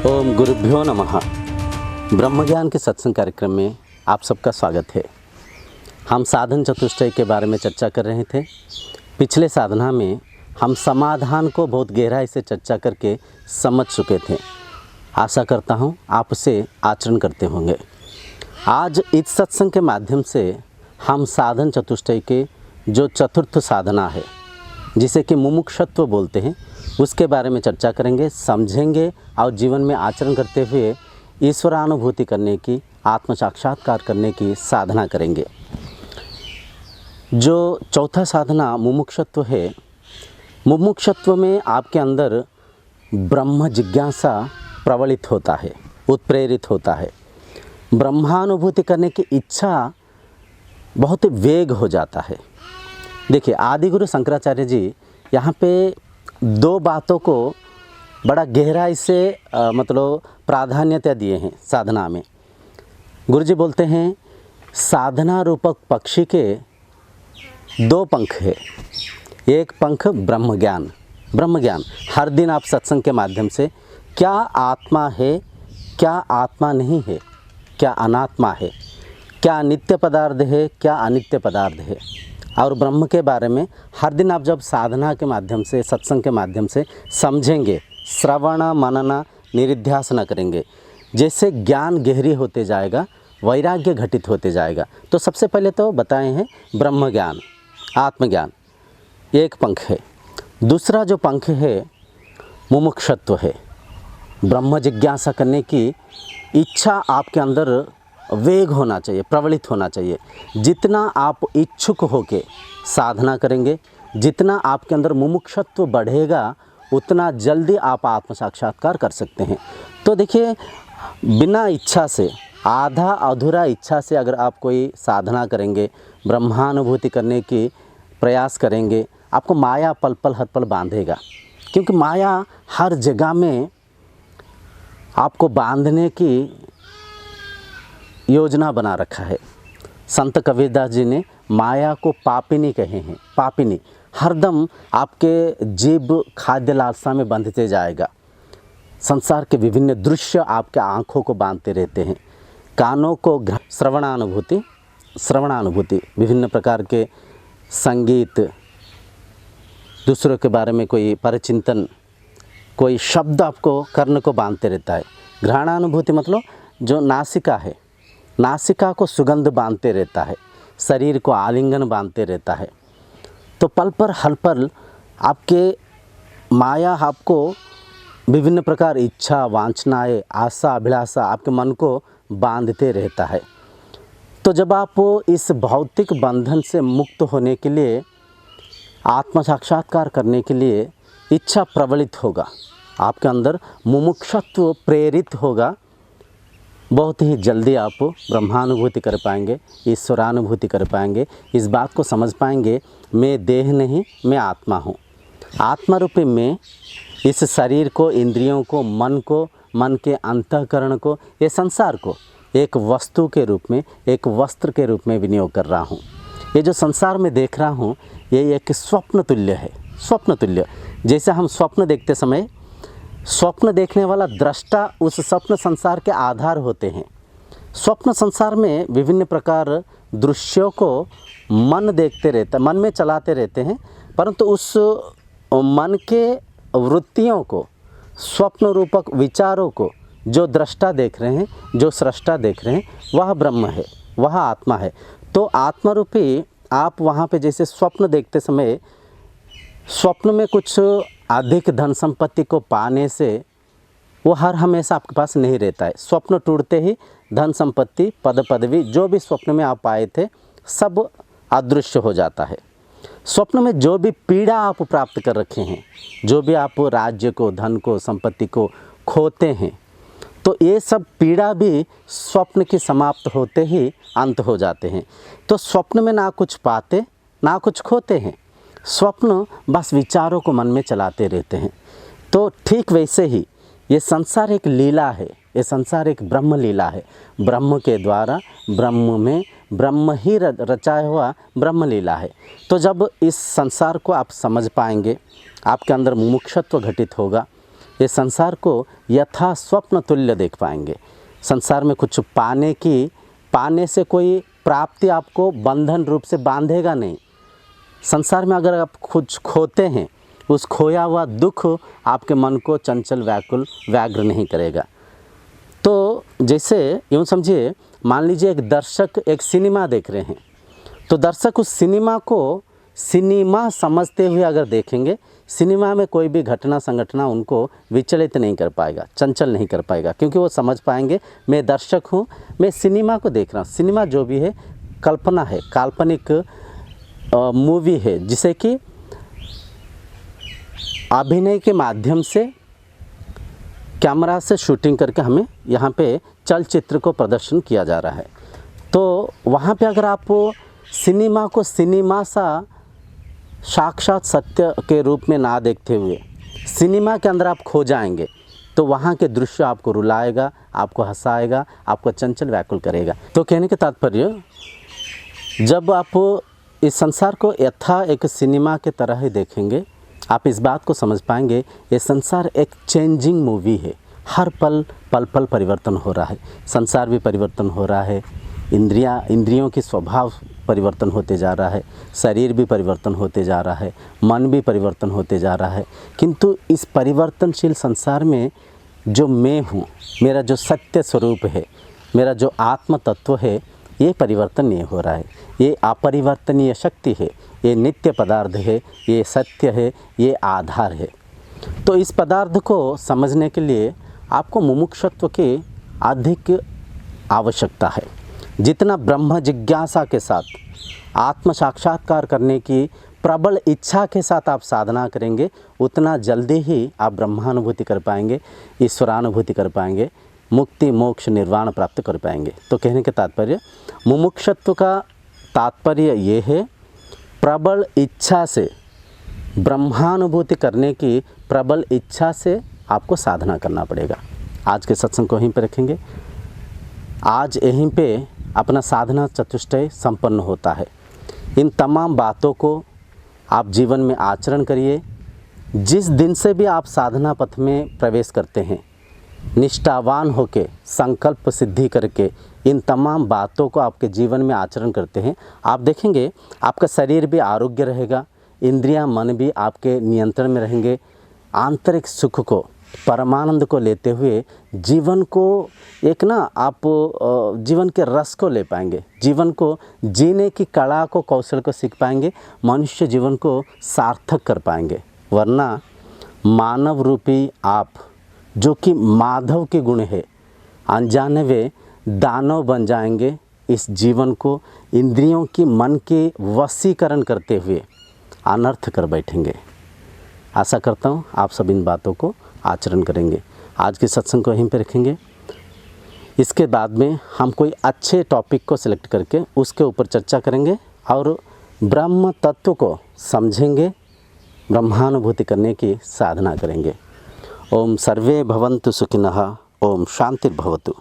ओम गुरुभ्यो नमः। ब्रह्म ज्ञान के सत्संग कार्यक्रम में आप सबका स्वागत है। हम साधन चतुष्टय के बारे में चर्चा कर रहे थे। पिछले साधना में हम समाधान को बहुत गहराई से चर्चा करके समझ चुके थे। आशा करता हूँ आप उसे आचरण करते होंगे। आज इस सत्संग के माध्यम से हम साधन चतुष्टय के जो चतुर्थ साधना है, जिसे कि मुमुक्षत्व बोलते हैं, उसके बारे में चर्चा करेंगे, समझेंगे और जीवन में आचरण करते हुए ईश्वरानुभूति करने की, आत्म साक्षात्कार करने की साधना करेंगे। जो चौथा साधना मुमुक्षत्व है, मुमुक्षत्व में आपके अंदर ब्रह्म जिज्ञासा प्रवलित होता है, उत्प्रेरित होता है। ब्रह्मानुभूति करने की इच्छा बहुत वेग हो जाता है। देखिए, आदि गुरु शंकराचार्य जी यहाँ पे दो बातों को बड़ा गहराई से मतलब प्राधान्यता दिए हैं साधना में। गुरुजी बोलते हैं, साधना रूपक पक्षी के दो पंख है। एक पंख ब्रह्म ज्ञान। ब्रह्म ज्ञान हर दिन आप सत्संग के माध्यम से क्या आत्मा है, क्या आत्मा नहीं है, क्या अनात्मा है, क्या नित्य पदार्थ है, क्या अनित्य पदार्थ है, और ब्रह्म के बारे में हर दिन आप जब साधना के माध्यम से, सत्संग के माध्यम से समझेंगे, श्रवण मनन निरिध्यासन करेंगे, जैसे ज्ञान गहरी होते जाएगा, वैराग्य घटित होते जाएगा। तो सबसे पहले तो बताए हैं ब्रह्म ज्ञान, आत्मज्ञान, एक पंख है। दूसरा जो पंख है मुमुक्षत्व है। ब्रह्म जिज्ञासा करने की इच्छा आपके अंदर वेग होना चाहिए, प्रवलित होना चाहिए। जितना आप इच्छुक होके साधना करेंगे, जितना आपके अंदर मुमुक्षत्व बढ़ेगा, उतना जल्दी आप आत्म साक्षात्कार कर सकते हैं। तो देखिए, बिना इच्छा से, आधा अधूरा इच्छा से अगर आप कोई साधना करेंगे, ब्रह्मानुभूति करने की प्रयास करेंगे, आपको माया पल पल हर पल बांधेगा। क्योंकि माया हर जगह में आपको बांधने की योजना बना रखा है। संत कबीरदास जी ने माया को पापिनी कहे हैं। पापिनी हरदम आपके जीभ खाद्य लालसा में बंधते जाएगा। संसार के विभिन्न दृश्य आपके आँखों को बांधते रहते हैं, कानों को श्रवणानुभूति, विभिन्न प्रकार के संगीत, दूसरों के बारे में कोई परिचिंतन, कोई शब्द आपको कर्ण को बांधते रहता है। घ्राणानुभूति मतलब जो नासिका है, नासिका को सुगंध बांधते रहता है, शरीर को आलिंगन बांधते रहता है। तो पल पर हल पल आपके माया आपको विभिन्न प्रकार इच्छा, वांछनाएँ, आशा, अभिलाषा आपके मन को बांधते रहता है। तो जब आप इस भौतिक बंधन से मुक्त होने के लिए, आत्म साक्षात्कार करने के लिए इच्छा प्रबलित होगा, आपके अंदर मुमुक्षत्व प्रेरित होगा, बहुत ही जल्दी आप ब्रह्मानुभूति कर पाएंगे, ईश्वरानुभूति कर पाएंगे। इस बात को समझ पाएंगे, मैं देह नहीं, मैं आत्मा हूँ। आत्मा रूपी मैं इस शरीर को, इंद्रियों को, मन को, मन के अंतःकरण को, ये संसार को एक वस्तु के रूप में, एक वस्त्र के रूप में विनियोग कर रहा हूँ। ये जो संसार में देख रहा हूँ, ये एक स्वप्न तुल्य है। स्वप्न तुल्य, जैसे हम स्वप्न देखते समय स्वप्न देखने वाला दृष्टा उस स्वप्न संसार के आधार होते हैं। स्वप्न संसार में विभिन्न प्रकार दृश्यों को मन देखते रहता है, मन में चलाते रहते हैं, परंतु उस मन के वृत्तियों को, स्वप्न रूपक विचारों को जो दृष्टा देख रहे हैं, जो सृष्टा देख रहे हैं, वह ब्रह्म है, वह आत्मा है। तो आत्मारूपी आप वहाँ पे जैसे स्वप्न देखते समय, स्वप्न में कुछ अधिक धन संपत्ति को पाने से वो हर हमेशा आपके पास नहीं रहता है। स्वप्न टूटते ही धन संपत्ति, पद पदवी, जो भी स्वप्न में आप पाए थे, सब अदृश्य हो जाता है। स्वप्न में जो भी पीड़ा आप प्राप्त कर रखे हैं, जो भी आप राज्य को, धन को, संपत्ति को खोते हैं, तो ये सब पीड़ा भी स्वप्न की समाप्त होते ही अंत हो जाते हैं। तो स्वप्न में ना कुछ पाते, ना कुछ खोते हैं। स्वप्न बस विचारों को मन में चलाते रहते हैं। तो ठीक वैसे ही ये संसार एक लीला है, ये संसार एक ब्रह्म लीला है। ब्रह्म के द्वारा, ब्रह्म में ब्रह्म ही रचाया हुआ ब्रह्म लीला है। तो जब इस संसार को आप समझ पाएंगे, आपके अंदर मुमुक्षत्व घटित होगा, ये संसार को यथा स्वप्न तुल्य देख पाएंगे। संसार में कुछ पाने से कोई प्राप्ति आपको बंधन रूप से बांधेगा नहीं। संसार में अगर आप कुछ खोते हैं, उस खोया हुआ दुख आपके मन को चंचल व्याग्र नहीं करेगा। तो जैसे यूँ समझिए, मान लीजिए एक दर्शक एक सिनेमा देख रहे हैं, तो दर्शक उस सिनेमा को सिनेमा समझते हुए अगर देखेंगे, सिनेमा में कोई भी घटना संघटना उनको विचलित नहीं कर पाएगा, चंचल नहीं कर पाएगा, क्योंकि वो समझ पाएंगे मैं दर्शक हूँ, मैं सिनेमा को देख रहा हूँ। सिनेमा जो भी है कल्पना है, काल्पनिक मूवी है, जिसे कि अभिनय के माध्यम से कैमरा से शूटिंग करके हमें यहाँ पे चलचित्र को प्रदर्शन किया जा रहा है। तो वहाँ पे अगर आप सिनेमा को सिनेमा सा साक्षात सत्य के रूप में ना देखते हुए सिनेमा के अंदर आप खो जाएंगे, तो वहाँ के दृश्य आपको रुलाएगा, आपको हंसाएगा, आपको चंचल व्याकुल करेगा। तो कहने के तात्पर्य, जब आप इस संसार को यथा एक सिनेमा के तरह ही देखेंगे, आप इस बात को समझ पाएंगे ये संसार एक चेंजिंग मूवी है। हर पल परिवर्तन हो रहा है, संसार भी परिवर्तन हो रहा है, इंद्रियों की स्वभाव परिवर्तन होते जा रहा है, शरीर भी परिवर्तन होते जा रहा है, मन भी परिवर्तन होते जा रहा है। किंतु इस परिवर्तनशील संसार में जो मैं हूँ, मेरा जो सत्य स्वरूप है, मेरा जो आत्म तत्व है, ये परिवर्तन नहीं हो रहा है। ये अपरिवर्तनीय शक्ति है, ये नित्य पदार्थ है, ये सत्य है, ये आधार है। तो इस पदार्थ को समझने के लिए आपको मुमुक्षुत्व की अधिक आवश्यकता है। जितना ब्रह्म जिज्ञासा के साथ आत्म साक्षात्कार करने की प्रबल इच्छा के साथ आप साधना करेंगे, उतना जल्दी ही आप ब्रह्मानुभूति कर पाएंगे, ईश्वरानुभूति कर पाएंगे, मुक्ति मोक्ष निर्वाण प्राप्त कर पाएंगे। तो कहने के तात्पर्य, मुमुक्षुत्व का तात्पर्य ये है, प्रबल इच्छा से ब्रह्मानुभूति करने की प्रबल इच्छा से आपको साधना करना पड़ेगा। आज के सत्संग को यहीं पे रखेंगे। आज यहीं पे अपना साधना चतुष्टय संपन्न होता है। इन तमाम बातों को आप जीवन में आचरण करिए। जिस दिन से भी आप साधना पथ में प्रवेश करते हैं, निष्ठावान होके संकल्प सिद्धि करके इन तमाम बातों को आपके जीवन में आचरण करते हैं, आप देखेंगे आपका शरीर भी आरोग्य रहेगा, इंद्रियां मन भी आपके नियंत्रण में रहेंगे। आंतरिक सुख को, परमानंद को लेते हुए जीवन को एक आप जीवन के रस को ले पाएंगे, जीवन को जीने की कला को, कौशल को सीख पाएंगे, मनुष्य जीवन को सार्थक कर पाएंगे। वरना मानव रूपी आप, जो कि माधव के गुण है, अनजाने वे दानव बन जाएंगे। इस जीवन को इंद्रियों की, मन के वशीकरण करते हुए अनर्थ कर बैठेंगे। आशा करता हूँ आप सब इन बातों को आचरण करेंगे। आज के सत्संग को यहीं पे रखेंगे। इसके बाद में हम कोई अच्छे टॉपिक को सिलेक्ट करके उसके ऊपर चर्चा करेंगे और ब्रह्म तत्व को समझेंगे, ब्रह्मानुभूति करने की साधना करेंगे। ओम सर्वे भवन्तु सुखिनः। ओम शांतिर्भवतु।